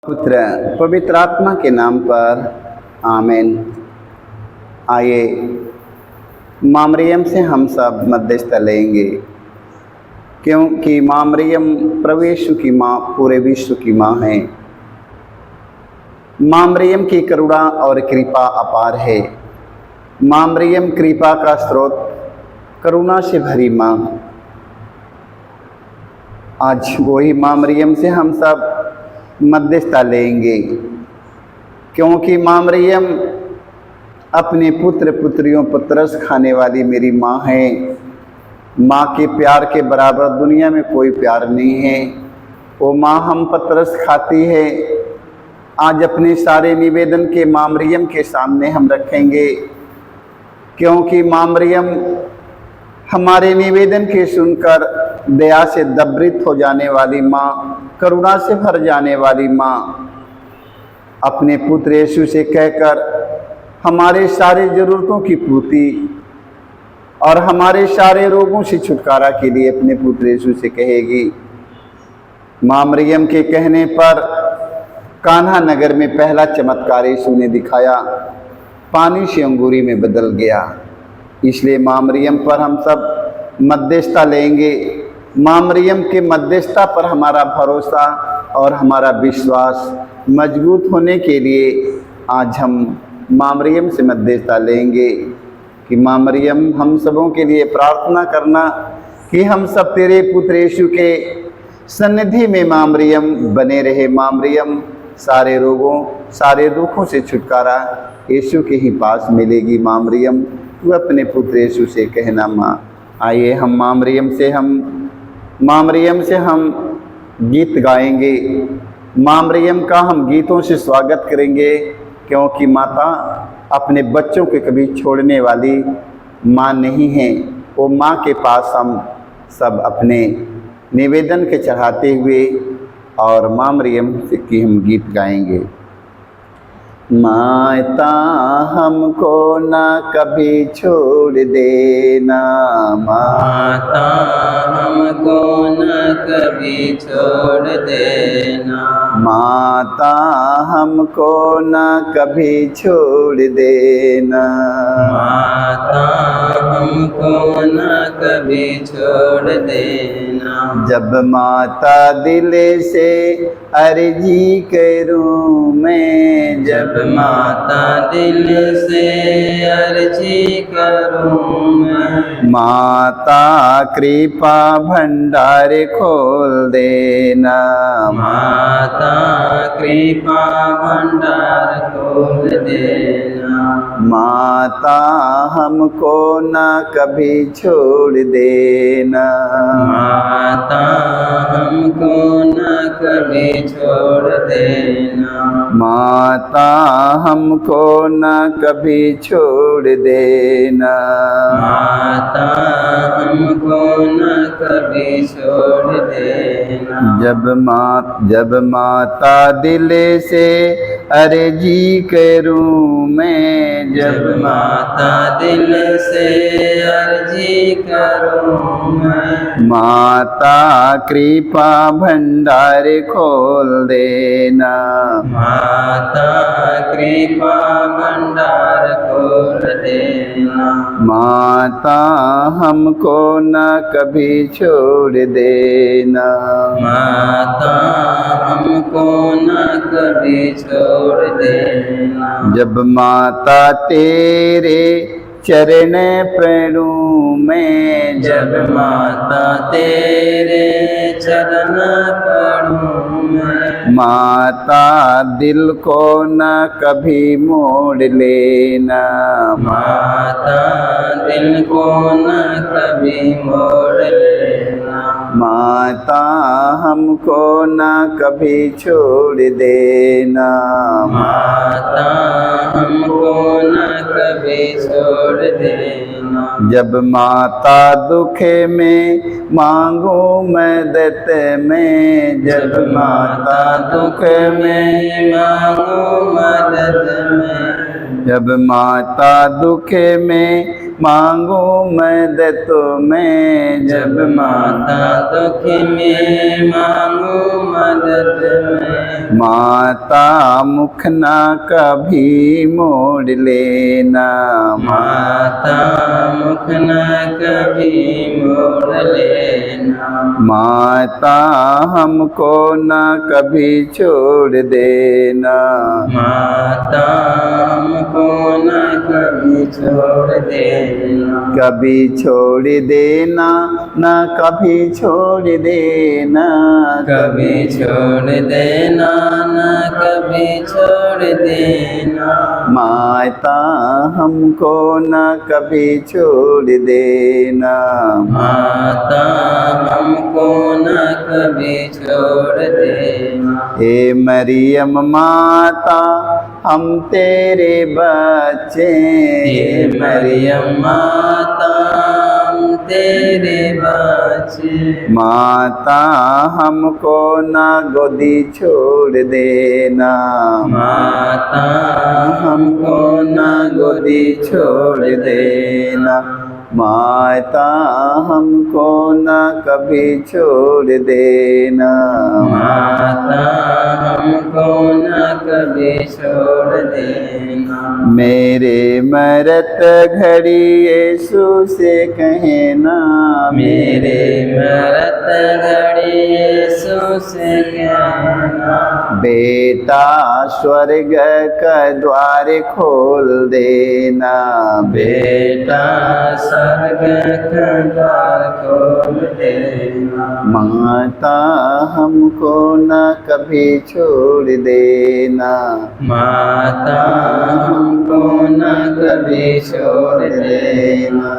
पुत्र पवित्र आत्मा के नाम पर आमीन। आइए माँ मरियम से हम सब मध्यस्थता लेंगे, क्योंकि माँ मरियम प्रभु यीशु की माँ पूरे विश्व की माँ है। माँ मरियम की करुणा और कृपा अपार है। माँ मरियम कृपा का स्रोत, करुणा से भरी माँ। आज वही माँ मरियम से हम सब मध्यस्थता लेंगे, क्योंकि माँ मरियम अपने पुत्र पुत्रियों पर तरस खाने वाली मेरी माँ है। माँ के प्यार के बराबर दुनिया में कोई प्यार नहीं है। वो माँ हम पर तरस खाती है। आज अपने सारे निवेदन के माँ मरियम के सामने हम रखेंगे, क्योंकि माँ मरियम हमारे निवेदन के सुनकर दया से दबृत हो जाने वाली माँ, करुणा से भर जाने वाली माँ, अपने पुत्र यीशु से कहकर हमारे सारे ज़रूरतों की पूर्ति और हमारे सारे रोगों से छुटकारा के लिए अपने पुत्र यीशु से कहेगी। माँ मरियम के कहने पर कान्हा नगर में पहला चमत्कार यीशु ने दिखाया, पानी से अंगूरी में बदल गया। इसलिए माँ मरियम पर हम सब मध्यस्थता लेंगे। माँ मरियम के मध्यस्थता पर हमारा भरोसा और हमारा विश्वास मजबूत होने के लिए आज हम माँ मरियम से मध्यस्थता लेंगे कि माँ मरियम हम सबों के लिए प्रार्थना करना कि हम सब तेरे पुत्र यीशु के सन्निधि में माँ मरियम बने रहे। माँ मरियम सारे रोगों सारे दुखों से छुटकारा यीशु के ही पास मिलेगी। माँ मरियम तू अपने पुत्र यीशु से कहना माँ। आइए हम माँ मरियम से हम गीत गाएंगे। माँ मरियम का हम गीतों से स्वागत करेंगे, क्योंकि माता अपने बच्चों को कभी छोड़ने वाली माँ नहीं है। वो माँ के पास हम सब अपने निवेदन के चढ़ाते हुए और माँ मरियम की हम गीत गाएंगे। माता हमको ना कभी छोड़ देना, माता हमको न कभी छोड़ देना, माता हमको ना कभी छोड़ देना, माता हमको न कभी छोड़ देना। जब माता दिल से अर्जी करूं मैं, जब माता दिल से अर्जी करूं मैं, माता कृपा भंडार खोल देना, माता कृपा भंडार खोल देना, माता हमको ना कभी छोड़ देना, माता हमको न कभी छोड़ देना, माता हमको ना कभी छोड़ देना, माता हमको न कभी छोड़ देना। जब माता दिल से अर्जी करूं मैं, जब माता दिल से अर्जी करूं मैं, माता कृपा भंडार खोल देना, माता कृपा भंडार खोल देना, माता हमको ना कभी छोड़ देना, माता हमको न कभी छोड़ देना। जब माता तेरे चरण पड़ूं मैं, जब माता तेरे चरण पड़ूं मैं, माता दिल को न कभी मोड़ लेना, माता दिल को न कभी मोड़ लेना, माता हमको न कभी छोड़ देना, माता हमको न कभी छोड़ देना। जब माता दुख में मांगो मदद में, जब माता दुख में मांगो मदद में, जब माता दुखे में मांगो मदद तुम्हें, जब माता दुख में मांगो मदद में, माता मुख ना कभी मोड़ लेना, माता मुख न कभी मोड़ लेना, माता हमको ना कभी छोड़ देना, माता हमको न कभी छोड़ देना, कभी छोड़ देना ना कभी छोड़ देना, कभी छोड़ देना न कभी छोड़ देना, माता हमको ना कभी छोड़ देना, माता हमको न कभी छोड़ देना। हे मरियम माता हम तेरे बच्चे, हे मरियम माता हम तेरे बच्चे, माता हमको ना गोदी छोड़ देना, माता हमको ना गोदी छोड़ देना, माता हमको ना कभी छोड़ देना, माता हमको न कभी छोड़ देना। मेरे मरत घड़ी यीशु से कहना, मेरे मरत घड़ी यीशु से कहना, बेटा स्वर्ग का द्वार खोल देना, बेटा स्वर्ग का द्वार खोल देना, माता हमको ना कभी छोड़ देना, माता हमको न कभी छोड़ देना।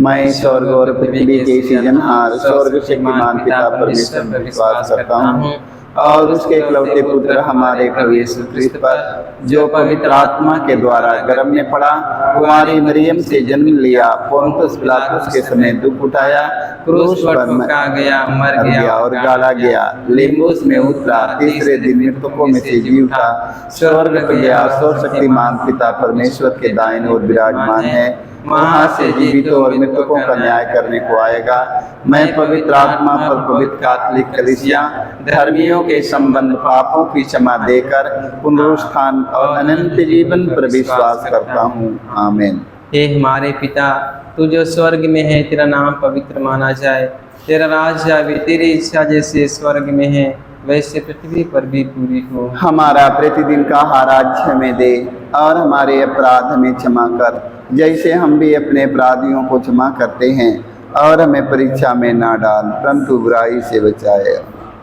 मैं स्वर्ग और पृथ्वी के सृजनहार स्वर्ग शक्तिमान पिता परमेश्वर पर विश्वास करता हूँ और उसके इकलौते पुत्र हमारे प्रभु यीशु क्रिस्त पर, जो पवित्र आत्मा के द्वारा गर्भ में पड़ा, कुंवारी मरियम से जन्म लिया, पोंतुस पिलातुस के समय दुख उठाया, क्रूस पर फूंका गया, मर गया गया और गाड़ा गया, लिम्बुस में उतरा, तीसरे दिन मृतकों में से जी उठा, स्वर्ग पर गया, सर्वशक्तिमान पिता परमेश्वर के दाहिने ओर विराजमान है, वहाँ से जीवितों और मृतकों का न्याय करने को आएगा। मैं पवित्र आत्मा पर पवित्र कैथोलिक कलीसिया, धर्मियों के संबंध, पापों की क्षमा देकर पुनरुत्थान और अनंत जीवन पर विश्वास करता हूँ। आमीन। हे हमारे पिता, तू जो स्वर्ग में है, तेरा नाम पवित्र माना जाए, तेरा राज्य आवे, तेरी इच्छा जैसे स्वर्ग में है वैसे पृथ्वी पर भी पूरी हो। हमारा प्रतिदिन का आहार आज हमें दे और हमारे अपराध हमें क्षमा कर, जैसे हम भी अपने अपराधियों को क्षमा करते हैं, और हमें परीक्षा में ना डाल परंतु बुराई से बचाए।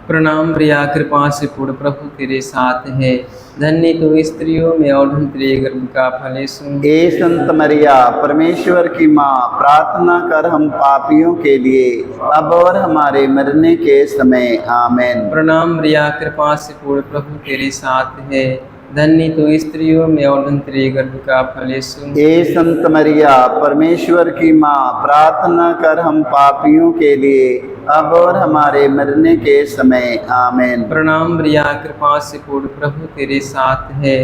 प्रणाम प्रिया, कृपा से पूर्ण प्रभु तेरे साथ है, धन्य तू स्त्रियों में और धन्य तेरे गर्भ का फल यीशु। ए संत मरिया, परमेश्वर की माँ, प्रार्थना कर हम पापियों के लिए अब और हमारे मरने के समय। आमीन। प्रणाम प्रिया, कृपा से पूर्ण प्रभु तेरे साथ है, धन्य तू स्त्रियों में और धन्य तेरे गर्भ का फल यीशु। ए संत मरिया, परमेश्वर की माँ, प्रार्थना कर हम पापियों के लिए अब और हमारे मरने के समय। आमीन। प्रणाम प्रिया, कृपा से पूर्ण प्रभु तेरे साथ है,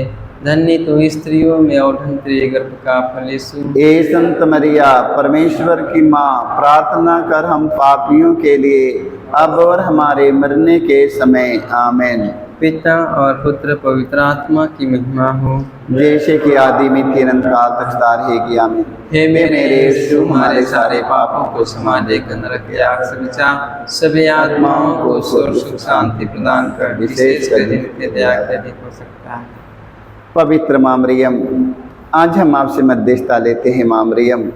धन्य तू स्त्रियों में और धन्य तेरे गर्भ का फल यीशु। ए संत मरिया, परमेश्वर की माँ, प्रार्थना कर हम पापियों के लिए अब और हमारे मरने के समय। आमीन। पिता और पुत्र पवित्र आत्मा की महिमा हो, जैसे कि आदि में थी अनंत काल तक सदा रहेगी। आमीन। हे मेरे यीशु, हमारे सारे पापों को क्षमा देकर नरक के आग से बचा, सभी आत्माओं को स्वर्ग सुख शांति प्रदान कर, विशेष कर जिनके दया के अधिक हो सकता है। पवित्र माँ मरियम, आज हम आपसे मध्यस्थता लेते हैं। माँ मरियम,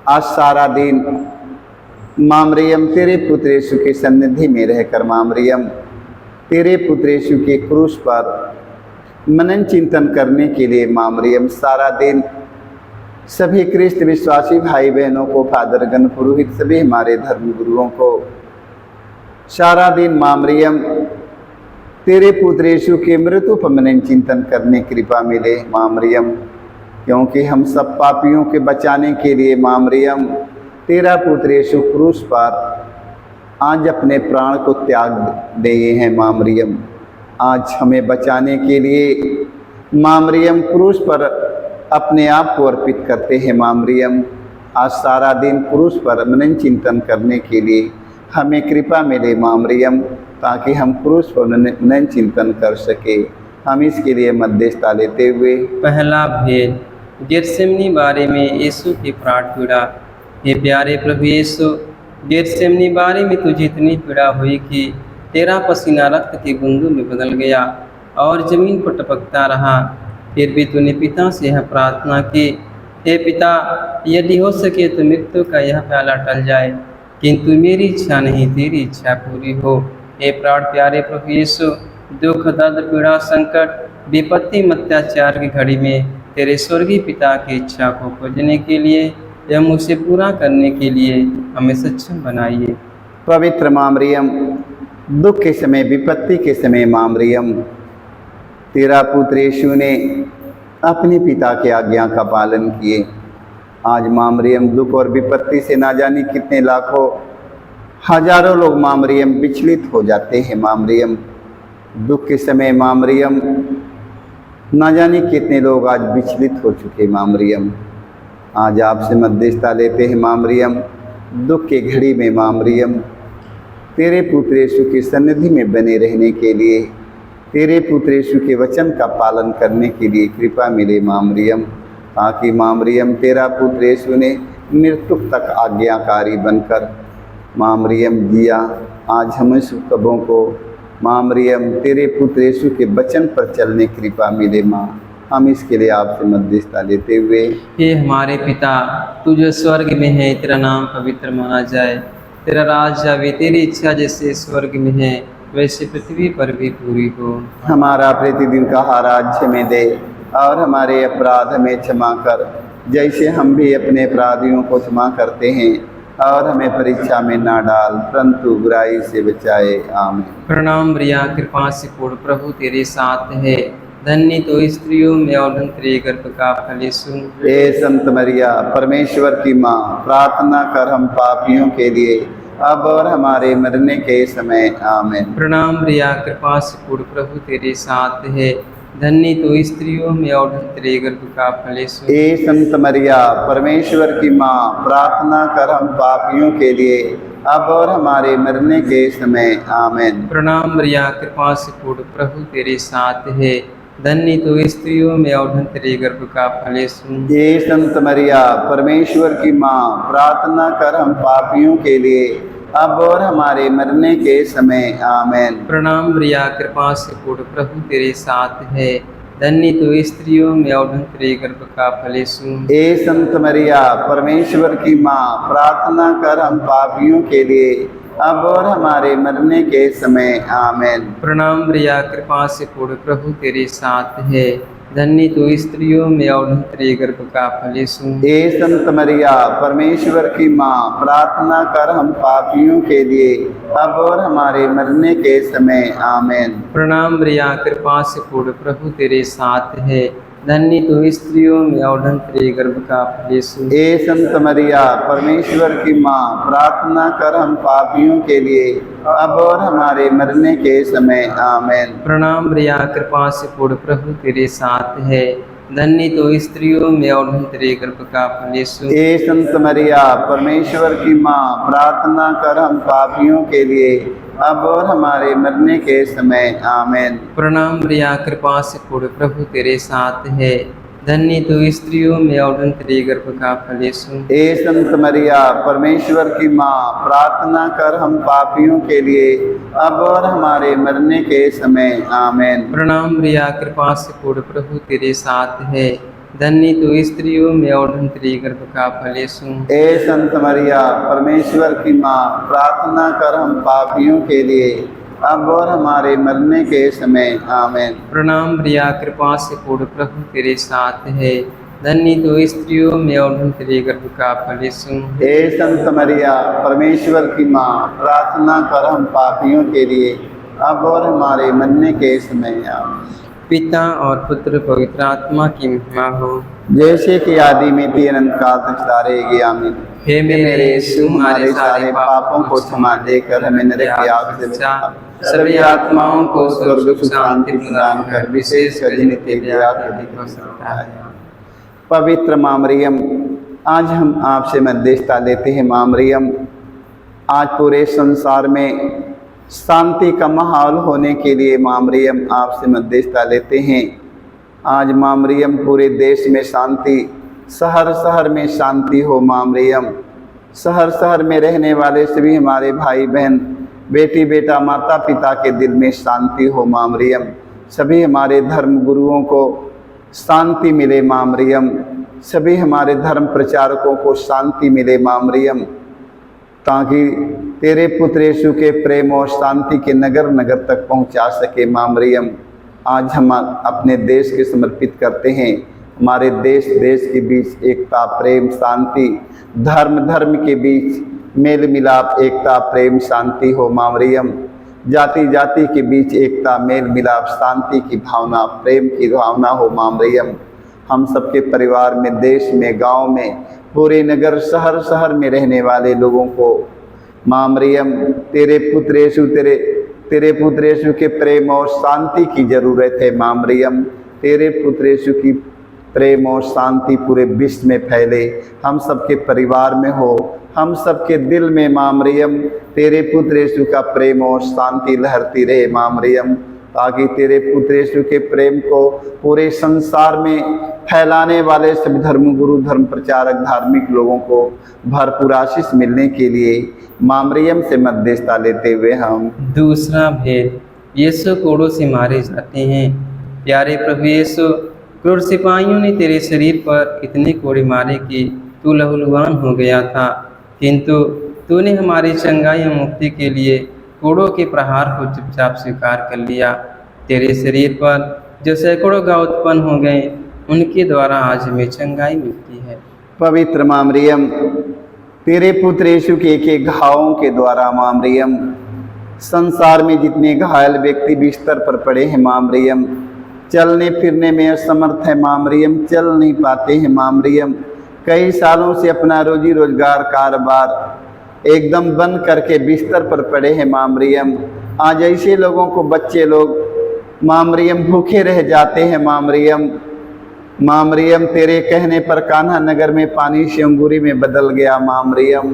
आज सारा दिन माँ मरियम तेरे पुत्र यीशु की सन्निधि में रहकर, माँ मरियम तेरे पुत्र यीशु के क्रूस पर मनन चिंतन करने के लिए माँ मरियम सारा दिन सभी ख्रिस्त विश्वासी भाई बहनों को, फादर गण पुरोहित, सभी हमारे धर्म गुरुओं को सारा दिन माँ मरियम तेरे पुत्र यीशु के मृत्यु पर मनन चिंतन करने की कृपा मिले। माँ मरियम, क्योंकि हम सब पापियों के बचाने के लिए माँ मरियम तेरा पुत्र यीशु क्रूस पर आज अपने प्राण को त्याग दिए हैं। माँ मरियम, आज हमें बचाने के लिए माँ मरियम क्रूस पर अपने आप को अर्पित करते हैं। माँ मरियम आज सारा दिन क्रूस पर मनन चिंतन करने के लिए हमें कृपा मिले माँ मरियम, ताकि हम क्रूस पर मनन चिंतन कर सके। हम इसके लिए मध्यस्थता लेते हुए पहला भेद, गेतसेमनी बारे में यीशु की प्राण पीड़ा। हे प्यारे प्रभु यीशु, गेतसेमनी बारे में तुझे इतनी पीड़ा हुई कि तेरा पसीना रक्त की बूंदों में बदल गया और जमीन पर टपकता रहा। फिर भी तूने पिता से यह प्रार्थना की, हे पिता, यदि हो सके तो मृत्यु का यह प्याला टल जाए, किंतु मेरी इच्छा नहीं तेरी इच्छा पूरी हो। हे प्राण प्यारे प्रभु यीशु, दुख दर्द पीड़ा संकट विपत्ति अत्याचार की घड़ी में तेरे स्वर्गीय पिता की इच्छा को खोजने के लिए एवं उसे पूरा करने के लिए हमें सक्षम बनाइए। पवित्र माँ मरियम, दुख के समय विपत्ति के समय माँ मरियम, तेरा पुत्र यीशु ने अपने पिता के आज्ञा का पालन किए। आज माँ मरियम दुख और विपत्ति से ना जाने कितने लाखों हजारों लोग माँ मरियम विचलित हो जाते हैं। माँ मरियम, दुख के समय माँ मरियम, ना जाने कितने लोग आज विचलित हो चुके। माँ मरियम, आज आपसे मध्यस्थता लेते हैं। माँ मरियम, दुख की घड़ी में माँ मरियम, तेरे पुत्र यीशु की सन्निधि में बने रहने के लिए, तेरे पुत्र यीशु के वचन का पालन करने के लिए कृपा मिले माँ मरियम, ताकि माँ मरियम तेरा पुत्र यीशु ने मृत्यु तक आज्ञाकारी बनकर माँ मरियम जिया। आज हम सबों को माँ मरियम तेरे पुत्र यीशु के वचन पर चलने कृपा मिले माँ। हम इसके लिए आपसे मध्यस्थता लेते हुए हे हमारे पिता, तू जो स्वर्ग में है, तेरा नाम पवित्र माना जाए, तेरा राज आवे, तेरी इच्छा जैसे स्वर्ग में है वैसे पृथ्वी पर भी पूरी हो। हमारा प्रतिदिन का आहार आज हमें दे, और हमारे अपराध हमें क्षमा कर, जैसे हम भी अपने अपराधियों को क्षमा करते हैं, और हमें परीक्षा में ना डाल, परंतु बुराई से बचाए। आमीन। प्रणाम मरिया, कृपा से पूर्ण, प्रभु तेरे साथ है, धन्य तो स्त्रियों में और धन्य तेरे गर्भ का फल यीशु। हे संत मरिया, परमेश्वर की माँ, प्रार्थना कर हम पापियों के लिए, अब और हमारे मरने के समय। आमीन। प्रणाम मरिया, कृपा से पूर्ण, प्रभु तेरे साथ है, धन्य तो स्त्रियों में और धन्य तेरे गर्भ का फल यीशु। हे संत मरिया, परमेश्वर की माँ, प्रार्थना कर हम पापियों के लिए, अब और हमारे मरने के समय। आमीन। प्रणाम मरिया, कृपा से पूर्ण, प्रभु तेरे साथ है, धन्य तो स्त्रियों में और धन्य तेरे गर्भ का फल यीशु। हे संत मरिया, परमेश्वर की माँ, प्रार्थना कर हम पापियों के लिए, अब और हमारे मरने के समय। आमीन। प्रणाम मरिया, कृपा से पूर्ण, प्रभु तेरे साथ है, धन्य तो स्त्रियों में और धन्य तेरे गर्भ का फल यीशु। हे संत मरिया, परमेश्वर की माँ, प्रार्थना कर हम पापियों के लिए, अब और हमारे मरने के समय। आमीन। प्रणाम मरिया, कृपा से पूर्ण, प्रभु तेरे साथ है, धन्य तो स्त्रियों में और धन्य तेरे गर्भ का फल यीशु। हे संत मरिया, परमेश्वर की माँ, प्रार्थना कर हम पापियों के लिए, अब और हमारे मरने के समय। आमीन। प्रणाम मरिया, कृपा से पूर्ण, प्रभु तेरे साथ है, धन्य तो स्त्रियों में और धन्य तेरे गर्भ का फल यीशु। हे संत मरिया, परमेश्वर की माँ, प्रार्थना कर हम पापियों के लिए, अब और हमारे मरने के समय। आमीन। प्रणाम मरिया, कृपा से पूर्ण, प्रभु तेरे साथ है, धन्य तो स्त्रियों में और धन्य तेरे गर्भ का फल यीशु। हे संत मरिया, परमेश्वर की माँ, प्रार्थना कर हम पापियों के लिए, अब और हमारे मरने के समय। आमीन। प्रणाम मरिया, कृपा से पूर्ण, प्रभु तेरे साथ है, धन्य तो स्त्रियों में और धन्य तेरे गर्भ का फल यीशु। हे संत मरिया, परमेश्वर की माँ, प्रार्थना कर हम पापियों के लिए, अब और हमारे मरने के समय। आमीन। प्रणाम मरिया, कृपा से पूर्ण, प्रभु तेरे साथ है, धन्य तो स्त्रियों में और धन्य तेरे गर्भ का फल यीशु। हे संत मरिया, परमेश्वर की माँ, प्रार्थना कर हम पापियों के लिए, अब और हमारे मरने के समय। आमीन। प्रणाम मरिया, कृपा से पूर्ण, प्रभु तेरे साथ है, धन्य तो स्त्रियों में और धन्य तेरे गर्भ का फल यीशु। हे संत मरिया, परमेश्वर की माँ, प्रार्थना कर हम पापियों के लिए, अब और हमारे मरने के समय। आमीन। पिता और पुत्र पवित्र आत्मा की महिमा हो। जैसे कि आदि में थी अनंत काल तक सदा रहेगी आमीन। हे मेरे यीशु, हमारे सारे पापों को क्षमा देकर हमें नरक की आग से बचा, सभी आत्माओं को स्वर्ग सुख शांति प्रदान कर, विशेषकर जिनके प्यार अधिक हो सकता है। पवित्र माँ मरियम, आज हम आपसे मध्यस्थता लेते हैं। माँ मरियम, आज पूरे संसार में शांति का माहौल होने के लिए माँ मरियम आपसे मध्यस्थता लेते हैं। आज माँ मरियम पूरे देश में शांति, शहर शहर में शांति हो। माँ मरियम, शहर शहर में रहने वाले सभी हमारे भाई बहन, बेटी बेटा, माता पिता के दिल में शांति हो। माँ मरियम, सभी हमारे धर्म गुरुओं को शांति मिले। माँ मरियम, सभी हमारे धर्म प्रचारकों को शांति मिले। माँ मरियम, ताकि तेरे पुत्र यीशु के प्रेम और शांति के नगर नगर तक पहुंचा सके। माँ मरियम, आज हम अपने देश के समर्पित करते हैं। हमारे देश देश के बीच एकता, प्रेम, शांति, धर्म धर्म के बीच मेल मिलाप, एकता, प्रेम, शांति हो। माँ मरियम, जाति जाति के बीच एकता, मेल मिलाप, शांति की भावना, प्रेम की भावना हो। माँ मरियम, हम सबके परिवार में, देश में, गांव में, पूरे नगर शहर शहर में रहने वाले लोगों को माँ मरियम तेरे पुत्र यीशु के प्रेम और शांति की ज़रूरत है। माँ मरियम, तेरे पुत्र यीशु की प्रेम और शांति पूरे विश्व में फैले, हम सबके परिवार में हो, हम सबके दिल में। माँ मरियम, तेरे पुत्र यीशु का प्रेम और शांति लहरती रहे। माँ मरियम, ताकि तेरे पुत्र यीशु के प्रेम को पूरे संसार में फैलाने वाले सभी धर्मगुरु, धर्म प्रचारक, धार्मिक लोगों को भरपूर आशीष मिलने के लिए माँ मरियम से मध्यस्थता लेते हुए हम दूसरा भेद, यीशु कोड़ों से मारे जाते हैं। प्यारे प्रभु यीशु, क्रूर सिपाहियों ने तेरे शरीर पर इतने कोड़े मारे कि तू लहूलुहान हो गया था, किंतु तूने हमारी चंगाई और मुक्ति के लिए कोड़ों के प्रहार को चुपचाप स्वीकार कर लिया। तेरे शरीर पर जो सैकड़ों घाव उत्पन्न हो गए, उनके द्वारा आज हमें चंगाई मिलती है। पवित्र माँ मरियम, तेरे पुत्र यीशु के एक एक घावों के द्वारा माँ मरियम, संसार में जितने घायल व्यक्ति बिस्तर पर पड़े हैं माँ मरियम, चलने फिरने में असमर्थ है माँ मरियम, चल नहीं पाते हैं माँ मरियम, कई सालों से अपना रोजी रोजगार कारोबार एकदम बंद करके बिस्तर पर पड़े हैं माँ मरियम, आज ऐसे लोगों को बच्चे लोग माँ मरियम भूखे रह जाते हैं। माँ मरियम, माँ मरियम, तेरे कहने पर कान्हा नगर में पानी से अंगूरी में बदल गया। माँ मरियम,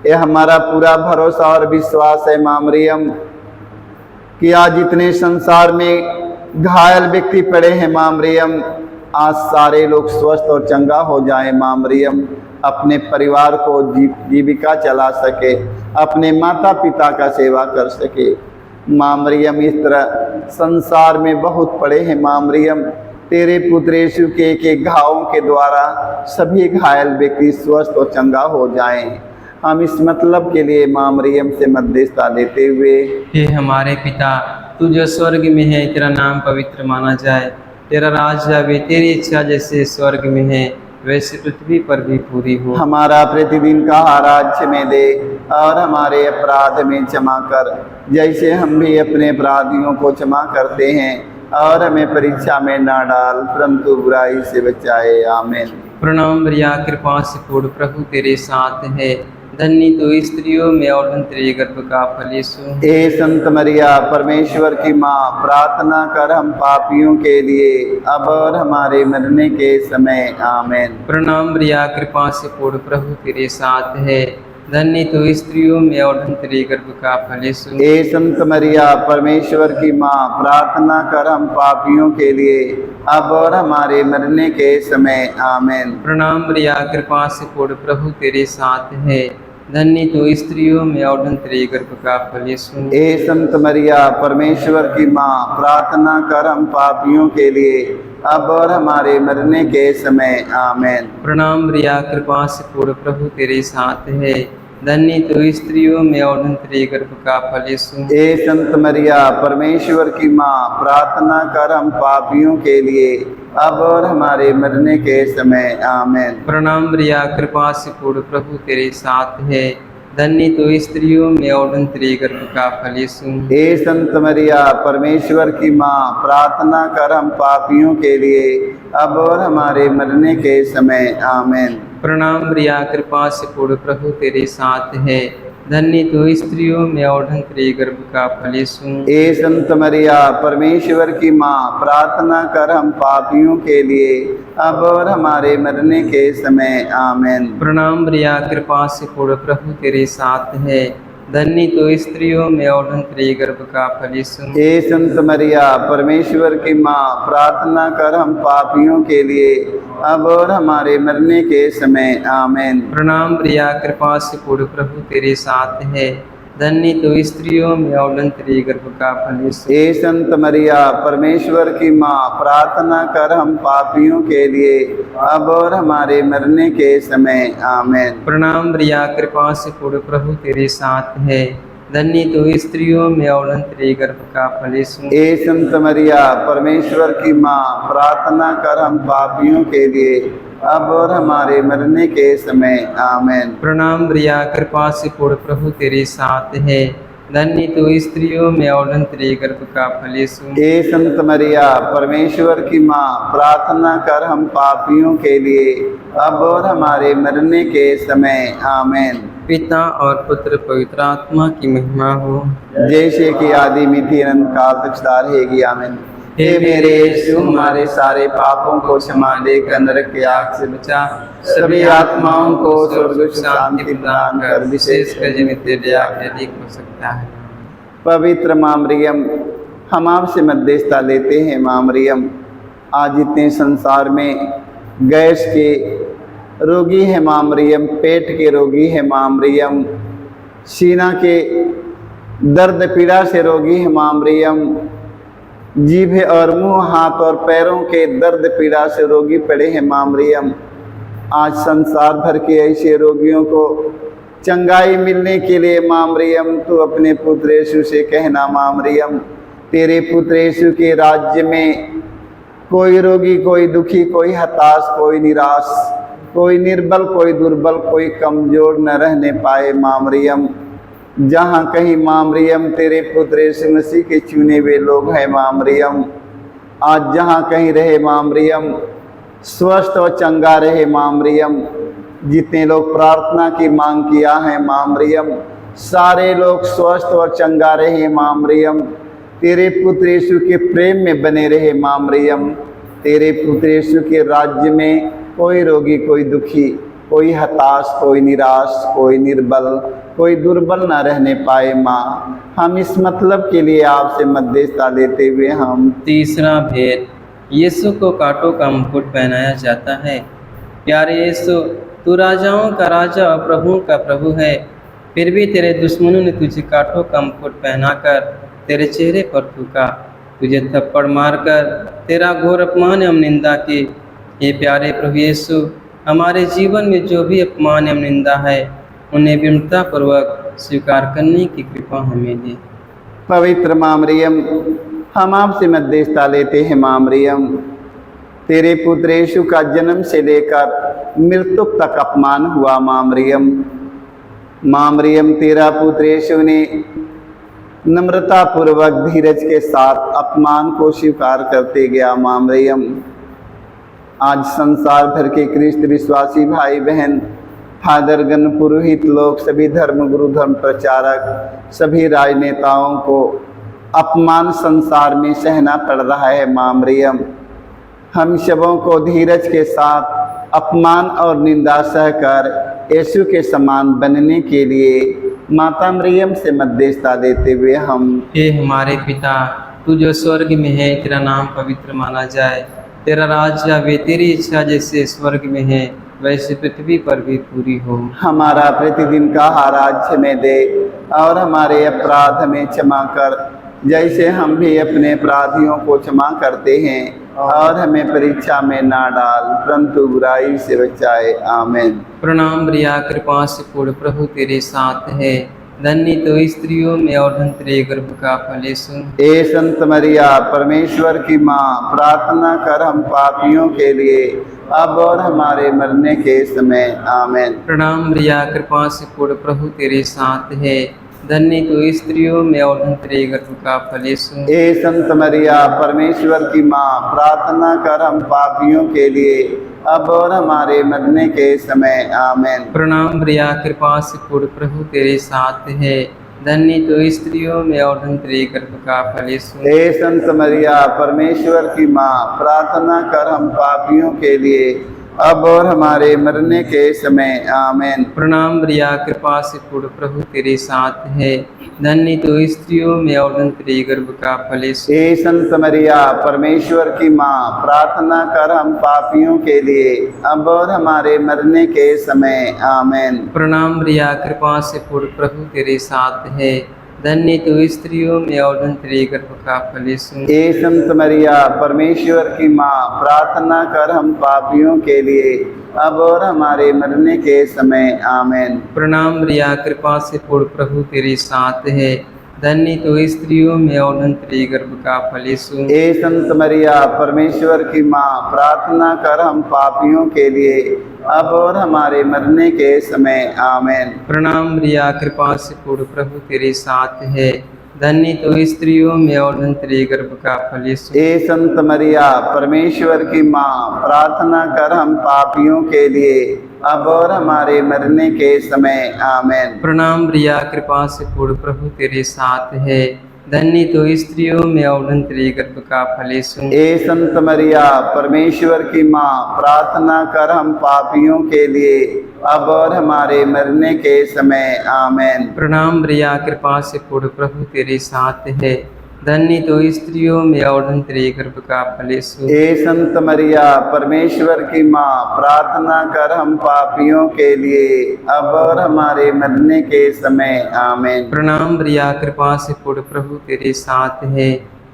ये हमारा पूरा भरोसा और विश्वास है माँ मरियम कि आज जितने संसार में घायल व्यक्ति पड़े हैं माँ मरियम, आज सारे लोग स्वस्थ और चंगा हो जाए। माँ मरियम, अपने परिवार को जीविका चला सके, अपने माता पिता का सेवा कर सके। माँ मरियम, इस तरह संसार में बहुत पड़े हैं माँ मरियम, तेरे पुत्र यीशु के एक एक घावों के द्वारा सभी घायल व्यक्ति स्वस्थ और चंगा हो जाएं। हम इस मतलब के लिए माँ मरियम से मध्यस्थता लेते हुए, हे हमारे पिता, तू जो स्वर्ग में है, तेरा नाम पवित्र माना जाए, तेरा राज आवे, तेरी इच्छा जैसे स्वर्ग में है वैसे पृथ्वी पर भी पूरी हो। हमारा प्रतिदिन का आहार में दे और हमारे अपराध में क्षमा कर, जैसे हम भी अपने अपराधियों को क्षमा करते हैं, और हमें परीक्षा में ना डाल परंतु बुराई से बचाए। आमीन। प्रणाम मरिया, कृपा से पूर्ण, प्रभु तेरे साथ है, धन्य तो स्त्रियों में और धन्य तेरे गर्भ का फल यीशु। हे संत मरिया, परमेश्वर की माँ, प्रार्थना कर हम पापियों के लिए अब और हमारे मरने के समय। आमीन। प्रणाम मरिया, कृपा से पूर्ण, प्रभु तेरे साथ है, धन्य तो स्त्रियों में और धन्य तेरे गर्भ का फल यीशु। हे संत मरिया, परमेश्वर की माँ, प्रार्थना कर हम पापियों के लिए अब और हमारे मरने के समय। आमीन। प्रणाम मरिया, कृपा से पूर्ण, प्रभु तेरे साथ है, धन्य तो स्त्रियों में और धन्य तेरे गर्भ का फल यीशु। हे संत मरिया, परमेश्वर की माँ, प्रार्थना कर हम पापियों के लिए अब और हमारे मरने के समय। आमीन। प्रणाम मरिया, कृपा से पूर्ण, प्रभु तेरे साथ है, धन्य तो स्त्रियों में और धन्य तेरे गर्भ का फल यीशु। हे संत मरिया, परमेश्वर की माँ, प्रार्थना कर हम पापियों के लिए अब और हमारे मरने के समय। आमीन। प्रणाम मरिया, कृपा से पूर्ण, प्रभु तेरे साथ है, धन्य तो स्त्रियों में और तेरे गर्भ का फल यीशु। हे संत मरिया परमेश्वर की माँ, प्रार्थना कर हम पापियों के लिए अब और हमारे मरने के समय आमीन। प्रणाम मरिया, कृपा से पूर्ण, प्रभु तेरे साथ है। धन्य तो स्त्रियों में और तेरे गर्भ का फल यीशु। हे संत मरिया परमेश्वर की माँ, प्रार्थना कर हम पापियों के लिए अब और हमारे मरने के समय आमीन। प्रणाम मरिया, कृपा से पूर्ण, प्रभु तेरे साथ है। धन्य तो स्त्रियों में और तेरे गर्भ का फल यीशु। हे संत मरिया परमेश्वर की माँ, प्रार्थना कर हम पापियों के लिए अब और हमारे मरने के समय आमीन। प्रणाम मरिया, कृपा से पूर्ण, प्रभु तेरे साथ है। धन्य तो स्त्रियों में और तेरे गर्भ का फल यीशु। हे संत मरिया परमेश्वर की माँ, प्रार्थना कर हम पापियों के लिए अब और हमारे मरने के समय आमीन। प्रणाम मरिया, कृपा से पूर्ण, प्रभु तेरे साथ है। धन्य तो स्त्रियों में और तेरे गर्भ का फल यीशु। हे संत मरिया परमेश्वर की माँ, प्रार्थना कर हम पापियों के लिए अब और हमारे मरने के समय आमीन। प्रणाम मरिया, कृपा से पूर्ण, प्रभु तेरे साथ है। धन्य तो स्त्रियों में और तेरे गर्भ का फल यीशु। हे संत मरिया परमेश्वर की माँ, प्रार्थना कर हम पापियों के लिए अब और हमारे मरने के समय आमीन। पिता और पुत्र पवित्र आत्मा की महिमा हो, जैसे कि आदि मिति अनंत काल तक सदा रहेगी आमीन। हे मेरे यीशु, हमारे सारे पापों को क्षमा देकर नरक के आग से बचा, सभी आत्माओं को स्वर्ग की शांति प्रदान कर, विशेषकर जिन्हें तेरे दया के अधिक हो सकता है। पवित्र माँ मरियम, हम आपसे मध्यस्थता लेते हैं। माँ मरियम, आज इतने संसार में गैस के रोगी है माँ मरियम, पेट के रोगी है माँ मरियम, सीना के दर्द पीड़ा से रोगी है माँ मरियम, जीभ और मुंह, हाथ और पैरों के दर्द पीड़ा से रोगी पड़े हैं माँ मरियम। आज संसार भर के ऐसे रोगियों को चंगाई मिलने के लिए माँ मरियम, तू अपने पुत्र यीशु से कहना माँ मरियम, तेरे पुत्र यीशु के राज्य में कोई रोगी, कोई दुखी, कोई हताश, कोई निराश, कोई निर्बल, कोई दुर्बल, कोई कमजोर न रहने पाए माँ मरियम। जहाँ कहीं माँ मरियम तेरे पुत्र यीशु मसीह के चुने हुए लोग हैं माँ मरियम, आज जहाँ कहीं रहे माँ मरियम, स्वस्थ और चंगा रहे माँ मरियम। जितने लोग प्रार्थना की मांग किया है माँ मरियम, सारे लोग स्वस्थ और चंगा रहे माँ मरियम। तेरे पुत्र यीशु के प्रेम में बने रहे माँ मरियम। तेरे पुत्र यीशु के राज्य में कोई रोगी, कोई दुखी, कोई हताश, कोई निराश, कोई निर्बल, कोई दुर्बल न रहने पाए माँ। हम इस मतलब के लिए आपसे मध्यस्थता लेते हुए हम तीसरा भेद, यीशु को कांटों का मुकुट पहनाया जाता है। प्यारे यीशु, तू राजाओं का राजा और प्रभुओं का प्रभु है, फिर भी तेरे दुश्मनों ने तुझे कांटों का मुकुट पहनाकर तेरे चेहरे पर थूका, तुझे थप्पड़ मारकर तेरा घोर अपमान एवं निंदा की। ये प्यारे प्रभु यीशु, हमारे जीवन में जो भी अपमान एवं निंदा है, उन्हें विनम्रतापूर्वक स्वीकार करने की कृपा हमें दे। पवित्र माँ मरियम, हम आपसे मध्यस्थता लेते हैं माँ मरियम। तेरे पुत्र यीशु का जन्म से लेकर मृत्यु तक अपमान हुआ माँ मरियम। माँ मरियम, तेरा पुत्र यीशु ने नम्रता पूर्वक धीरज के साथ अपमान को स्वीकार करते गया माँ मरियम। आज संसार भर के ख्रिस्त विश्वासी भाई बहन, फादरगण, पुरोहित लोग, सभी धर्म गुरु, धर्म प्रचारक, सभी राजनेताओं को अपमान संसार में सहना पड़ रहा है माँ मरियम। हम सबों को धीरज के साथ अपमान और निंदा सहकर यीशु के समान बनने के लिए माता मरियम से मध्यस्थता देते हुए हम हे हमारे पिता, तू जो स्वर्ग में है, तेरा नाम पवित्र माना जाए, तेरा राज्य आवे, तेरी इच्छा जैसे स्वर्ग में है वैसे पृथ्वी पर भी पूरी हो। हमारा प्रतिदिन का आहार आज हमें दे, और हमारे अपराध हमें क्षमा कर, जैसे हम भी अपने अपराधियों को क्षमा करते हैं, और हमें परीक्षा में ना डाल, परंतु बुराई से बचाए। आमीन। प्रणाम मरिया, कृपा से पूर्ण, प्रभु तेरे साथ है। धन्य तो स्त्रियों में और धन्य तेरे गर्भ का फल यीशु। हे संत मरिया परमेश्वर की माँ, प्रार्थना कर हम पापियों के लिए अब और हमारे मरने के समय आमीन। प्रणाम मरिया, कृपा से पूर्ण, प्रभु तेरे साथ है। धन्य तू स्त्रियों में और धन्य तेरे गर्भ का फल यीशु। हे संत मरिया, परमेश्वर की माँ, प्रार्थना कर हम पापियों के लिए अब और हमारे मरने के समय आमीन। प्रणाम मरिया, कृपा से पूर्ण, प्रभु तेरे साथ है। धन्य तू स्त्रियों में और धन्य तेरे गर्भ का फल यीशु। हे संत मरिया, परमेश्वर की माँ, प्रार्थना कर हम पापियों के लिए अब और हमारे मरने के समय आमीन। प्रणाम मरिया, कृपा से पूर्ण, प्रभु तेरे साथ है। धन्य तू स्त्रियों में और धन्य तेरे गर्भ का फल यीशु। हे संत मरिया, परमेश्वर की माँ, प्रार्थना कर हम पापियों के लिए अब और हमारे मरने के समय आमीन। प्रणाम मरिया, कृपा से पूर्ण, प्रभु तेरे साथ है। धन्य तू स्त्रियों में और धन्य तेरे गर्भ का फल यीशु। हे संत मरिया, परमेश्वर की माँ, प्रार्थना कर हम पापियों के लिए अब और हमारे मरने के समय आमीन। प्रणाम मरिया, कृपा से पूर्ण, प्रभु तेरे साथ है। धन्य तू स्त्रियों में और धन्य तेरे गर्भ का फल यीशु। हे संत मरिया, परमेश्वर की माँ, प्रार्थना कर हम पापियों के लिए अब और हमारे मरने के समय आमीन। प्रणाम मरिया, कृपा से पूर्ण, प्रभु तेरे साथ है। धन्य तू स्त्रियों में और धन्य तेरे गर्भ का फल यीशु। हे संत मरिया, परमेश्वर की माँ, प्रार्थना कर हम पापियों के लिए अब और हमारे मरने के समय आमीन। प्रणाम मरिया, कृपा से पूर्ण, प्रभु तेरे साथ है। धन्य तू स्त्रियों में और धन्य तेरे गर्भ का फल यीशु। हे संत मरिया, परमेश्वर की माँ, प्रार्थना कर हम पापियों के लिए अब और हमारे मरने के समय आमीन। प्रणाम मरिया, कृपा से पूर्ण, प्रभु तेरे साथ है। धन्य तू स्त्रियों में और धन्य तेरे गर्भ का फल यीशु। हे संत मरिया, परमेश्वर की माँ, प्रार्थना कर हम पापियों के लिए अब और हमारे मरने के समय आमीन। प्रणाम मरिया, कृपा से पूर्ण, प्रभु तेरे साथ है।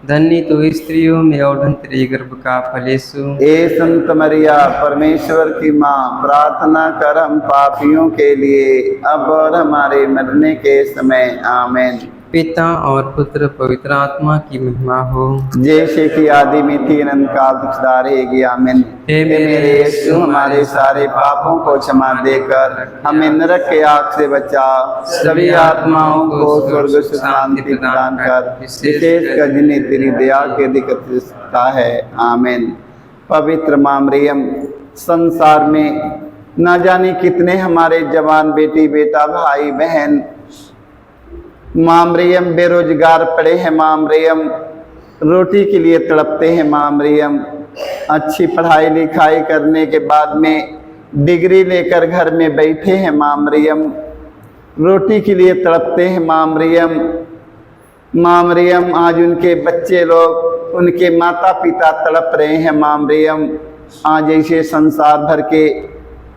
धन्य तू स्त्रियों में और धन्य तेरे गर्भ का फल यीशु। हे संत मरिया, परमेश्वर की माँ, प्रार्थना कर हम पापियों के लिए अब और हमारे मरने के समय आमीन। पिता और पुत्र पवित्र आत्मा की महिमा हो। जैसे कि आदि में थी अनंत काल तुझदार है आमीन। हे मेरे यीशु, हमारे सारे पापों को क्षमा देकर हमें नरक के आग से बचा, सभी आत्माओं को स्वर्ग से शांति प्रदान कर, विशेषकर जिन्हें तेरी दया की अधिक आवश्यकता है आमीन। पवित्र माँ मरियम, संसार में न जाने कितने हमारे जवान बेटी बेटा भाई बहन माँ मरियम बेरोजगार पड़े हैं, माँ मरियम रोटी के लिए तड़पते हैं, माँ मरियम अच्छी पढ़ाई लिखाई करने के बाद में डिग्री लेकर घर में बैठे हैं, माँ मरियम रोटी के लिए तड़पते हैं, माँ मरियम। माँ मरियम आज उनके बच्चे लोग, उनके माता पिता तड़प रहे हैं, माँ मरियम। आज ऐसे संसार भर के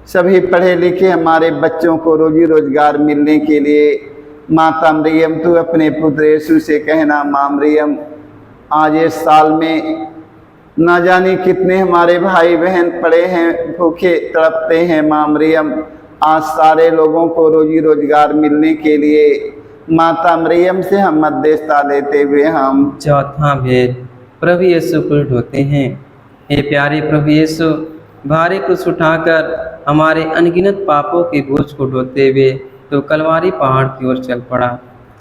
सभी पढ़े लिखे हमारे बच्चों को रोजी रोजगार मिलने के लिए माता मरियम तू अपने पुत्र यीशु से कहना, माँ मरियम आज इस साल में ना जाने कितने हमारे भाई बहन पड़े हैं, भूखे तड़पते हैं, माँ मरियम आज सारे लोगों को रोजी रोजगार मिलने के लिए माता मरियम से हम मध्यस्थता लेते हुए हम चौथा भेद, प्रभु यीशु को ढोते हैं। हे प्यारे प्रभु यीशु, भारी क्रूस उठाकर हमारे अनगिनत पापों के बोझ को ढोते हुए तो कलवारी पहाड़ की ओर चल पड़ा।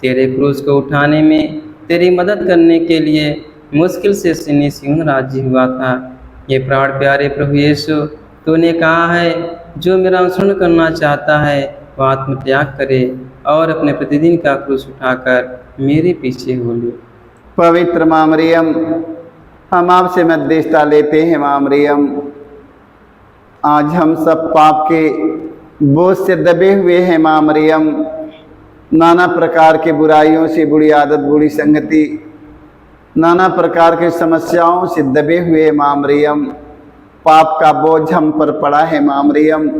तेरे क्रूस को उठाने में तेरी मदद करने के लिए मुश्किल से सियोन राजी हुआ था। ये प्राण प्यारे प्रभु यीशु, तूने कहा है जो मेरा अनुसरण करना चाहता है वह आत्मत्याग करे और अपने प्रतिदिन का क्रूस उठाकर मेरे पीछे हो ले। पवित्र माँ मरियम, हम आपसे मध्यस्थता लेते हैं, माँ मरियम आज हम सब पाप के बोझ से दबे हुए हैं, माँ मरियम नाना प्रकार के बुराइयों से, बुरी आदत, बुरी संगति, नाना प्रकार के समस्याओं से दबे हुए माँ मरियम। पाप का बोझ हम पर पड़ा है, माँ मरियम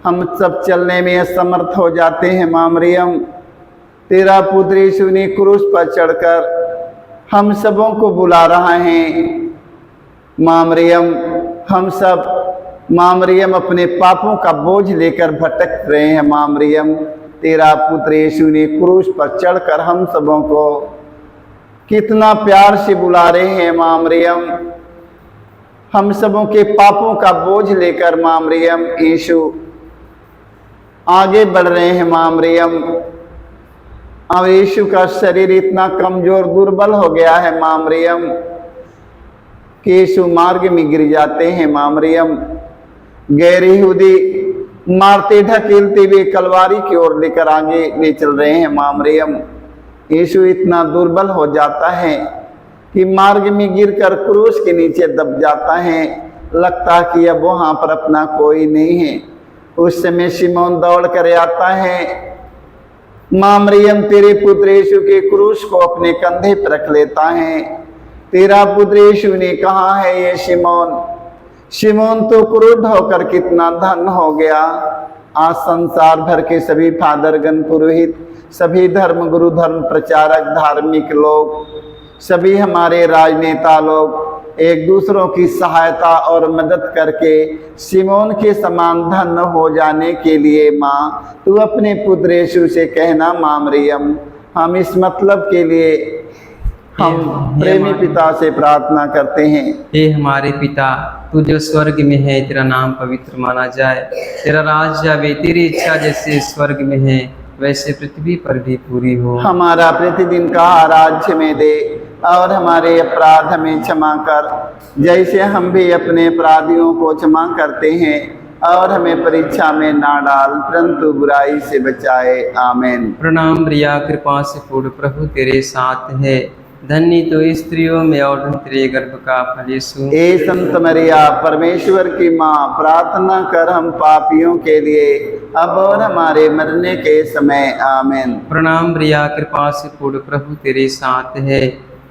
हम सब चलने में असमर्थ हो जाते हैं, माँ मरियम तेरा पुत्र यीशु ने क्रूस पर चढ़कर हम सबों को बुला रहा है, माँ मरियम हम सब माँ मरियम अपने पापों का बोझ लेकर भटक रहे हैं, माँ मरियम तेरा पुत्र यीशु ने क्रूस पर चढ़कर हम सबों को कितना प्यार से बुला रहे हैं, माँ मरियम हम सबों के पापों का बोझ लेकर माँ मरियम यीशु आगे बढ़ रहे हैं। माँ मरियम, अब यीशु का शरीर इतना कमजोर दुर्बल हो गया है माँ मरियम कि यीशु मार्ग में गिर जाते हैं। माँ मरियम, गैर यहूदी मारते ढकेलते हुए कलवारी की ओर लेकर आगे ले चल रहे हैं। माँ मरियम, यीशु इतना दुर्बल हो जाता है कि मार्ग में गिरकर क्रूस के नीचे दब जाता है। लगता कि अब वहाँ पर अपना कोई नहीं है। उस समय शिमोन दौड़ कर आता है। माँ मरियम, तेरे पुत्र यीशु के क्रूस को अपने कंधे पर रख लेता है। तेरा पुत्र यीशु ने कहा है ये शिमोन। शिमोन तो क्रुद्ध होकर कितना धन हो गया। आज संसार भर के सभी फादरगण, पुरोहित, सभी धर्म गुरु, धर्म प्रचारक, धार्मिक लोग, सभी हमारे राजनेता लोग एक दूसरों की सहायता और मदद करके शिमोन के समान धन्य हो जाने के लिए माँ तू अपने पुत्र यीशु से कहना। माँ मरियम, हम इस मतलब के लिए हम प्रेमी पिता से प्रार्थना करते हैं। हे हमारे पिता, तू जो स्वर्ग में है, तेरा नाम पवित्र माना जाए, तेरा राज्य आवे, तेरी इच्छा जैसे स्वर्ग में है वैसे पृथ्वी पर भी पूरी हो। हमारा प्रतिदिन का राज्य में दे और हमारे अपराध हमें क्षमा कर, जैसे हम भी अपने अपराधियों को क्षमा करते हैं, और हमें परीक्षा में ना डाल परंतु बुराई से बचाए। आमीन। प्रणाम प्रिया, कृपा से पूर्ण प्रभु तेरे साथ है, धन्य तो स्त्रियों में और धन्य तेरे गर्भ का फल यीशु। ए संत मरिया, परमेश्वर की माँ, प्रार्थना कर हम पापियों के लिए अब और हमारे मरने के समय। आमीन। प्रणाम प्रिया, कृपा से पूर्ण प्रभु तेरे साथ है,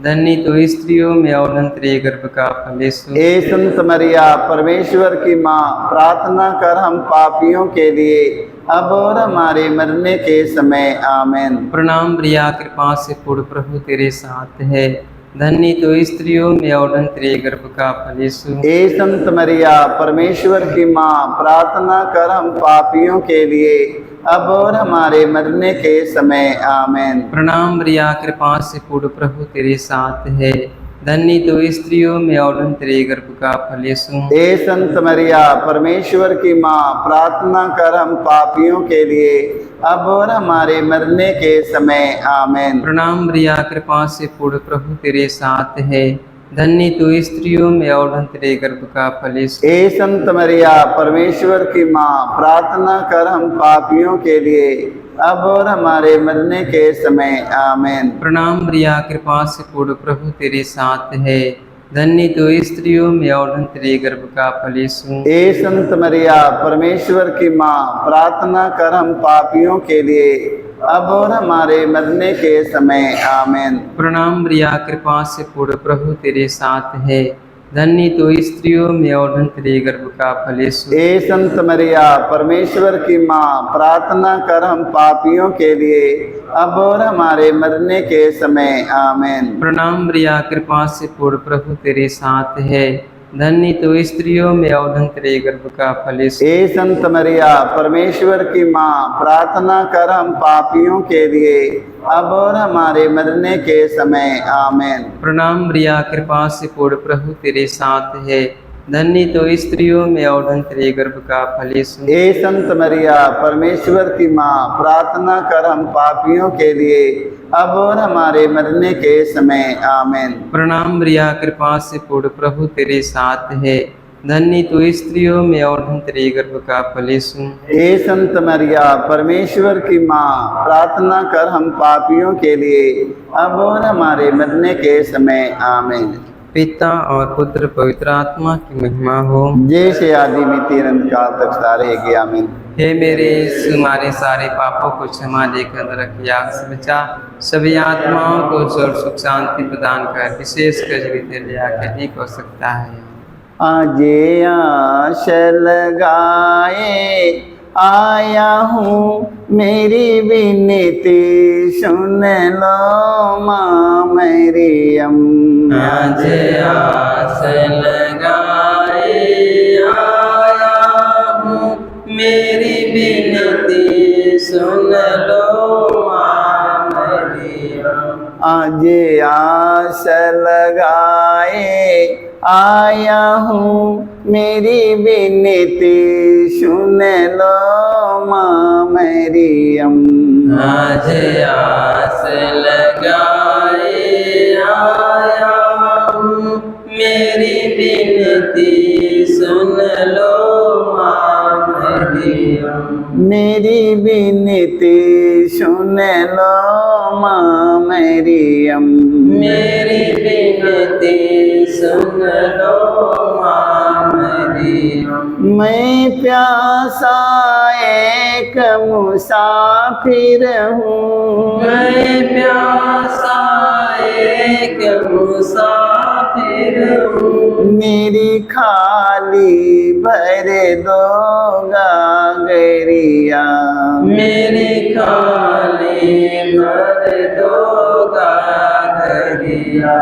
धन्य तो स्त्रियों में और धन्य तेरे गर्भ का फल यीशु। ए संत मरिया, परमेश्वर की माँ, प्रार्थना कर हम पापियों के लिए अब और हमारे मरने के समय। आमीन। प्रणाम प्रिया, कृपा से पूर्ण प्रभु तेरे साथ है, धन्य तो स्त्रियों में और धन्य तेरे गर्भ का फल यीशु। ए संत मरिया, परमेश्वर की माँ, प्रार्थना कर हम पापियों के लिए अब और हमारे मरने के समय। आमीन। प्रणाम प्रिया, कृपा से पूर्ण प्रभु तेरे साथ है, धन्य तो स्त्रियों में और धन्य तेरे गर्भ का फल यीशु। ए संत मरिया, परमेश्वर की माँ, प्रार्थना कर हम पापियों के लिए अब और हमारे मरने के समय। आमीन। प्रणाम प्रिया, कृपा से पूर्ण प्रभु तेरे साथ है, धन्य तो स्त्रियों में और धन्य तेरे गर्भ का फल यीशु। ए संत मरिया, परमेश्वर की माँ, प्रार्थना कर हम पापियों के लिए अब और हमारे मरने के समय। आमीन। प्रणाम प्रिया, कृपा से पूर्ण प्रभु तेरे साथ है, धन्य तो स्त्रियों में और धन्य तेरे गर्भ का फल यीशु। ए संत मरिया, परमेश्वर की माँ, प्रार्थना कर हम पापियों के लिए अब और हमारे मरने के समय। आमीन। प्रणाम प्रिया, कृपा से पूर्ण प्रभु तेरे साथ है, धन्य तो स्त्रियों में और धन्य तेरे गर्भ का फल यीशु। ए संत मरिया, परमेश्वर की माँ, प्रार्थना कर हम पापियों के लिए अब और हमारे मरने के समय। आमीन। प्रणाम प्रिया, कृपा से पूर्ण प्रभु तेरे साथ है, धन्य तो स्त्रियों में और धन्य तेरे गर्भ का फल यीशु। ए संत मरिया, परमेश्वर की माँ, प्रार्थना कर हम पापियों के लिए अब और हमारे मरने के समय। आमीन। प्रणाम प्रिया, कृपा से पूर्ण प्रभु तेरे साथ है, धन्य तो स्त्रियों में और धन्य तेरे गर्भ का फल यीशु। ए संत मरिया, परमेश्वर की माँ, प्रार्थना कर हम पापियों के लिए अब और हमारे मरने के समय। आमीन। प्रणाम प्रिया, कृपा से पूर्ण प्रभु तेरे साथ है, धन्य तो स्त्रियों में और धन्य तेरे गर्भ का फल यीशु। ए संत मरिया, परमेश्वर की माँ, प्रार्थना कर हम पापियों के लिए अब और हमारे मरने के समय। आमीन। पिता और पुत्र पवित्र आत्मा की महिमा हो, जैसे आदि में तिरंत काल तक सदा रहेगी। आमीन। हे मेरे यीशु, हमारे सारे पापों को क्षमा देकर रखिया बचा, सभी आत्माओं को स्वर्ग सुख शांति प्रदान कर, विशेष कर जीवित दया के ठीक हो सकता है। आजे आश लगाए आया हूँ, मेरी विनती सुन लो माँ मरियम। आज आस लगाए आया हूँ, मेरी विनती सुन लो माँ मरियम। आज आस लगाए आया हूँ, मेरी विनती सुन लो माँ मरियम। आज आस लगाए आया हूँ, मेरी विनती सुन लो माँ मरियम। मेरी विनती सुन लो माँ मरियम। मेरी विनती सुन लो माँ मरियम। मैं प्यासा एक मुसाफिर हूँ, मैं प्यासा एक मुसाफिर हूँ, मेरी खाली भर दो गागरिया। मेरी खाली भर दो गागरिया।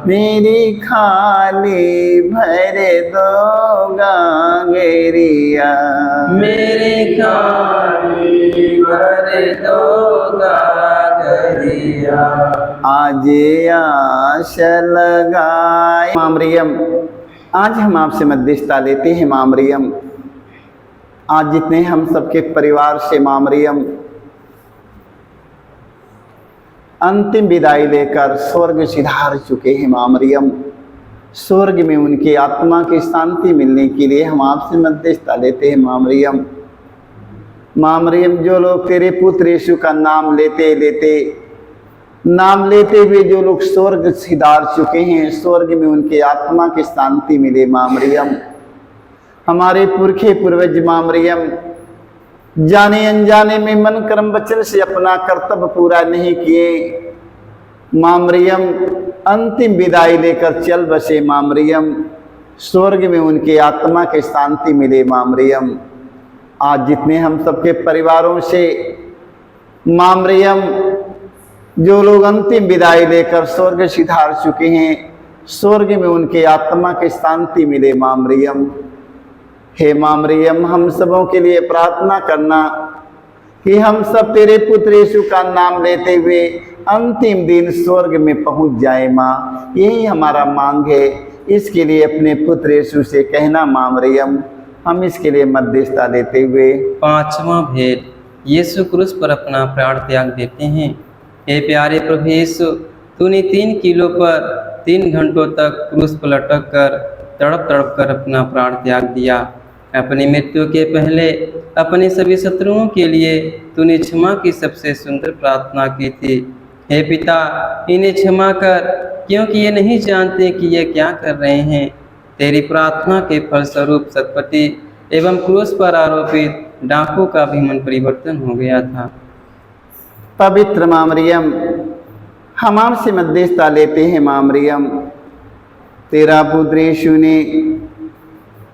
मेरी खाली भर दो गागरिया। मेरी खाली भर दो गागरिया। आज आश लगाए। माँ मरियम, आज हम आपसे मध्यस्थता लेते हैं माँ मरियम। आज जितने हम सबके परिवार से माँ मरियम अंतिम विदाई लेकर स्वर्ग सिधार चुके हैं माँ मरियम, स्वर्ग में उनकी आत्मा की शांति मिलने के लिए हम आपसे मध्यस्थता लेते हैं माँ मरियम। माँ मरियम, जो लोग तेरे पुत्र यीशु का नाम लेते हुए जो लोग स्वर्ग सिधार चुके हैं, स्वर्ग में उनके आत्मा की शांति मिले माँ मरियम। हमारे पुरखे पूर्वज माँ मरियम जाने अनजाने में मन कर्म वचन से अपना कर्तव्य पूरा नहीं किए, माँ मरियम अंतिम विदाई लेकर चल बसे माँ मरियम, स्वर्ग में उनके आत्मा की शांति मिले माँ मरियम। आज जितने हम सबके परिवारों से माँ मरियम जो लोग अंतिम विदाई लेकर स्वर्ग सिधार चुके हैं, स्वर्ग में उनके आत्मा की शांति मिले माँ मरियम। हे माँ मरियम, हम सबों के लिए प्रार्थना करना कि हम सब तेरे पुत्र यीशु का नाम लेते हुए अंतिम दिन स्वर्ग में पहुंच जाए माँ, यही हमारा मांग है। इसके लिए अपने पुत्र यीशु से कहना माँ मरियम, हम इसके लिए मध्यस्थता लेते हुए। पांचवा भेद, यीशु क्रूस पर अपना प्राण त्याग देते हैं। हे प्यारे प्रभु यीशु, तूने 3 किलो पर 3 घंटों तक क्रूस पर लटक कर तड़प तड़प कर अपना प्राण त्याग दिया। अपनी मृत्यु के पहले अपने सभी शत्रुओं के लिए तूने क्षमा की सबसे सुंदर प्रार्थना की थी। हे पिता, इन्हें क्षमा कर, क्योंकि ये नहीं जानते कि ये क्या कर रहे हैं। तेरी प्रार्थना के फलस्वरूप सतपति एवं क्रूस पर आरोपित डाकू का भी मन परिवर्तन हो गया था। पवित्र माँ मरियम, हम आपसे मध्यस्थता लेते हैं माँ मरियम। तेरा पुत्र यीशु ने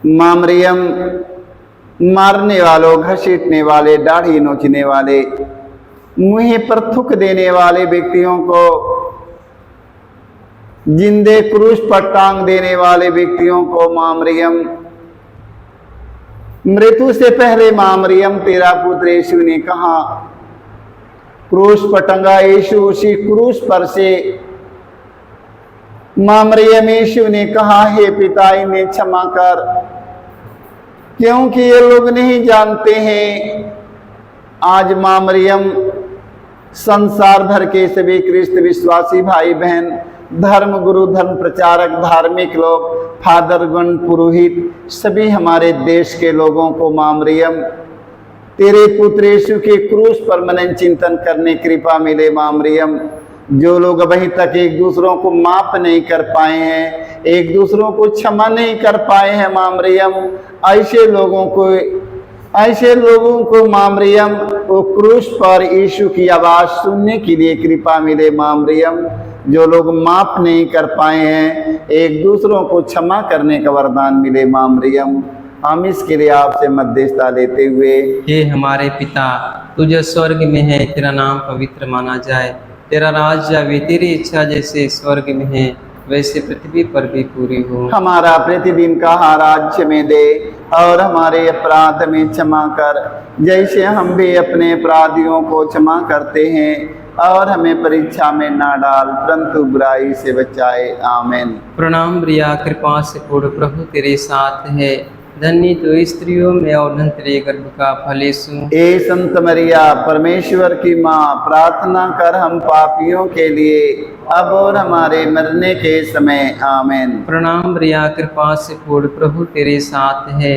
माँ मरियम मारने वालों, घसीटने वाले, दाढ़ी नोचने वाले, मुँह पर थूक देने वाले व्यक्तियों को, जिंदे क्रूस पर टांग देने वाले व्यक्तियों को माँ मरियम, मृत्यु से पहले माँ मरियम तेरा पुत्र यीशु ने कहा, क्रूस पर टंगा यीशु, उसी क्रूस पर से माँ मरियम यीशु ने कहा, हे पिता, इन्हें क्षमा कर, क्योंकि ये लोग नहीं जानते हैं। आज माँ मरियम संसार भर के सभी ख्रिस्त विश्वासी भाई बहन, धर्म गुरु, धर्म प्रचारक, धार्मिक लोग, फादरगण, पुरोहित, सभी हमारे देश के लोगों को माँ मरियम तेरे पुत्र यीशु के क्रूस पर मनन चिंतन करने कृपा मिले माँ मरियम। जो लोग अभी तक एक दूसरों को माफ नहीं कर पाए हैं, एक दूसरों को क्षमा नहीं कर पाए हैं माँ मरियम, ऐसे लोगों को माँ मरियम वो क्रूस पर यीशु की आवाज़ सुनने के लिए कृपा मिले माँ मरियम। जो लोग माफ नहीं कर पाए हैं, एक दूसरों को क्षमा करने का वरदान मिले माँ मरियम। हम इसके लिए आपसे मध्यस्थता लेते हुए। हे हमारे पिता, तू जो स्वर्ग में है, तेरा नाम पवित्र माना जाए, तेरा राज्य आवे, तेरी इच्छा जैसे स्वर्ग में है वैसे पृथ्वी पर भी पूरी हो। हमारा प्रतिदिन का आहार में दे, और हमारे अपराध में क्षमा कर, जैसे हम भी अपने अपराधियों को क्षमा करते हैं। और हमें परीक्षा में ना डाल, परंतु बुराई से बचाए। आमीन। प्रणाम प्रिया, कृपा से पूर्ण, प्रभु तेरे साथ है। धन्य तो स्त्रियों में और धन्य तेरे गर्भ का फल यीशु। ए संत मरिया, परमेश्वर की माँ, प्रार्थना कर हम पापियों के लिए, अब और हमारे मरने के समय। आमीन। प्रणाम प्रिया, कृपा से पूर्ण, प्रभु तेरे साथ है।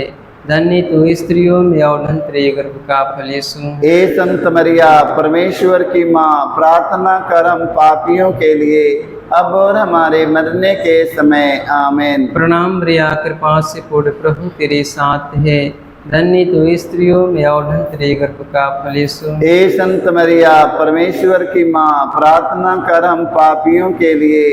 धन्य तो स्त्रियों में और धन्य तेरे गर्भ का फल यीशु। ए संत मरिया, परमेश्वर की माँ, प्रार्थना कर हम पापियों के लिए, अब और हमारे मरने के समय। आमीन। प्रणाम प्रिया, कृपा से पूर्ण, प्रभु तेरे साथ है। धन्य तो स्त्रियों में और धन्य तेरे गर्भ का फल यीशु। ए संत मरिया, परमेश्वर की माँ, प्रार्थना कर हम पापियों के लिए,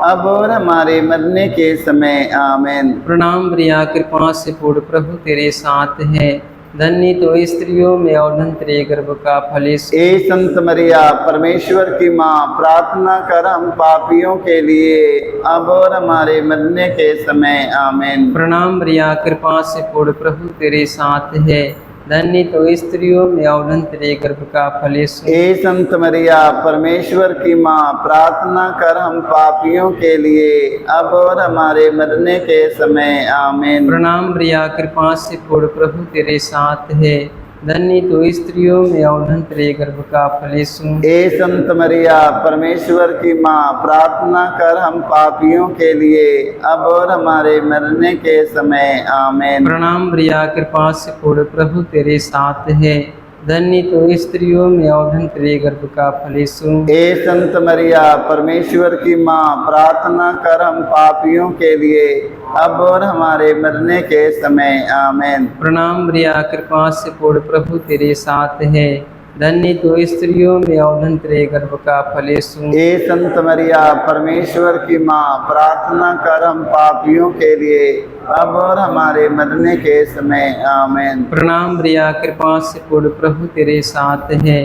अब और हमारे मरने के समय। आमीन। प्रणाम प्रिया, कृपा से पूर्ण, प्रभु तेरे साथ है। धन्य तो स्त्रियों में और धन्य तेरे गर्भ का फल यीशु। ए संत मरिया, परमेश्वर की माँ, प्रार्थना कर हम पापियों के लिए, अब और हमारे मरने के समय। आमीन। प्रणाम प्रिया, कृपा से पूर्ण, प्रभु तेरे साथ है। धन्य तो स्त्रियों में और धन्य तेरे गर्भ का फल यीशु। ए संत मरिया, परमेश्वर की माँ, प्रार्थना कर हम पापियों के लिए, अब और हमारे मरने के समय। आमीन। प्रणाम प्रिया, कृपा से पूर्ण, प्रभु तेरे साथ है। धन्य तो स्त्रियों में और धन्य तेरे गर्भ का फल यीशु। ए संत मरिया, परमेश्वर की माँ, प्रार्थना कर हम पापियों के लिए, अब और हमारे मरने के समय। आमीन। प्रणाम प्रिया, कृपा से पूर्ण, प्रभु तेरे साथ है। धन्य तो स्त्रियों में और धन्य तेरे गर्भ का फल यीशु। ए संत मरिया, परमेश्वर की माँ, प्रार्थना कर हम पापियों के लिए, अब और हमारे मरने के समय। आमीन। प्रणाम प्रिया, कृपा से पूर्ण, प्रभु तेरे साथ है। धन्य तो स्त्रियों में और धन्य तेरे गर्भ का फल यीशु। ए संत मरिया, परमेश्वर की माँ, प्रार्थना कर हम पापियों के लिए, अब और हमारे मरने के समय। आमीन। प्रणाम प्रिया, कृपा से पूर्ण, प्रभु तेरे साथ है।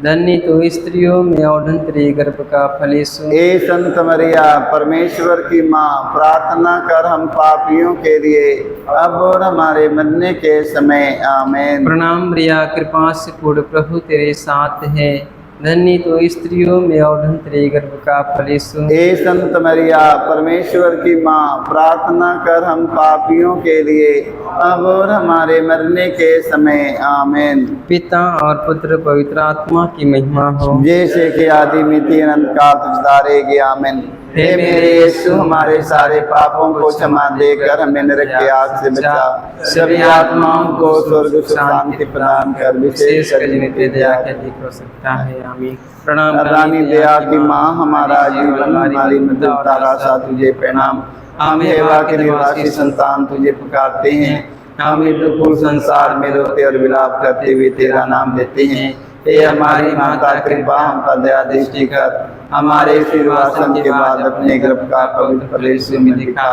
धन्य तो स्त्रियों में और धन्य तेरे गर्भ का फल यीशु। ए संत मरिया, परमेश्वर की माँ, प्रार्थना कर हम पापियों के लिए, अब और हमारे मरने के समय। आमीन। प्रणाम प्रिया, कृपा से पूर्ण, प्रभु तेरे साथ है। धन्य तो स्त्रियों में और धन्य तेरे गर्भ का फल यीशु। ए संत मरिया, परमेश्वर की माँ, प्रार्थना कर हम पापियों के लिए, अब और हमारे मरने के समय। आमीन। पिता और पुत्र पवित्र आत्मा की महिमा हो, जैसे कि आदि में थी, अनंत काल तुझ धारेगी। आमीन। हे मेरे यीशु, हमारे सारे पापों को क्षमा देकर हमें नरक के आग से बचा, सभी आत्माओं को स्वर्ग सुख शांति प्रदान कर, विशेष कर जिन्हें दया के अधिक हो सकता है। आमीन। प्रणाम रानी दया की माँ, हमारा जीवन, हमारी मदद, तारा सा तुझे प्रणाम। हम हेवा के निवासी संतान तुझे पुकारते हैं, हम दुखपूर्ण संसार में रोते और विलाप करते हुए तेरा नाम लेते हैं। हे हमारी माता, कृपा हम पर दया दृष्टि कर, हमारे सिरवासन के बाद अपने गर्भ का पवित्र फल यीशु में दिखा।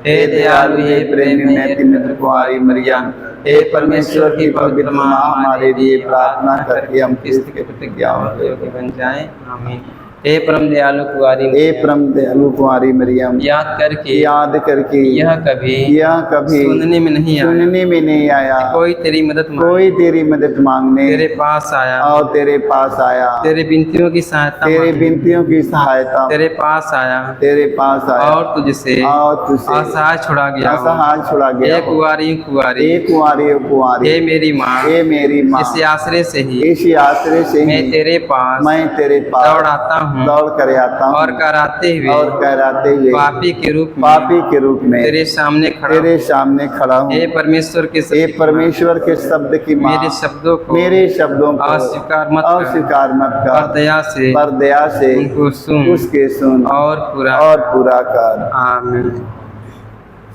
हे दयालु, हे प्रेमी, मैत्री मित्र कुंवारी मरियम, हे परमेश्वर की पवित्र माँ, हमारे लिए प्रार्थना करके हम क्रिस्त के प्रतिज्ञाओं के योग्य बन जाएं। आमीन। हे परम दयालु कुंवारी, हे परम दयालु कुंवारी मरियम, याद करके यह कभी सुनने में नहीं आया, सुनने में नहीं आया, कोई तेरी मदद कोई तेरी मदद मांगने तेरे पास आया, और तेरे पास आया, तेरे बिनतियों की सहायता तेरे बिनतियों की सहायता तेरे पास आया, तेरे पास आया, और तुझसे असहाय छुड़ा गया हूँ। असहाय छुड़ा गया। हे कुंवारी कुंवारी, हे कुंवारी कुंवारी, हे मेरी माँ, हे मेरी माँ, इस आश्रय से ही इसी आश्रय से मैं ही तेरे पास दौड़ आता हूँ, दौड़ कर आता हूँ, और कराते हुए पापी के रूप में तेरे सामने खड़ा हूँ। हे परमेश्वर के शब्द की माँ, मेरे शब्दों को अस्वीकार मत कर, और दया से उनको उसके सुन और पूरा कर। आमीन।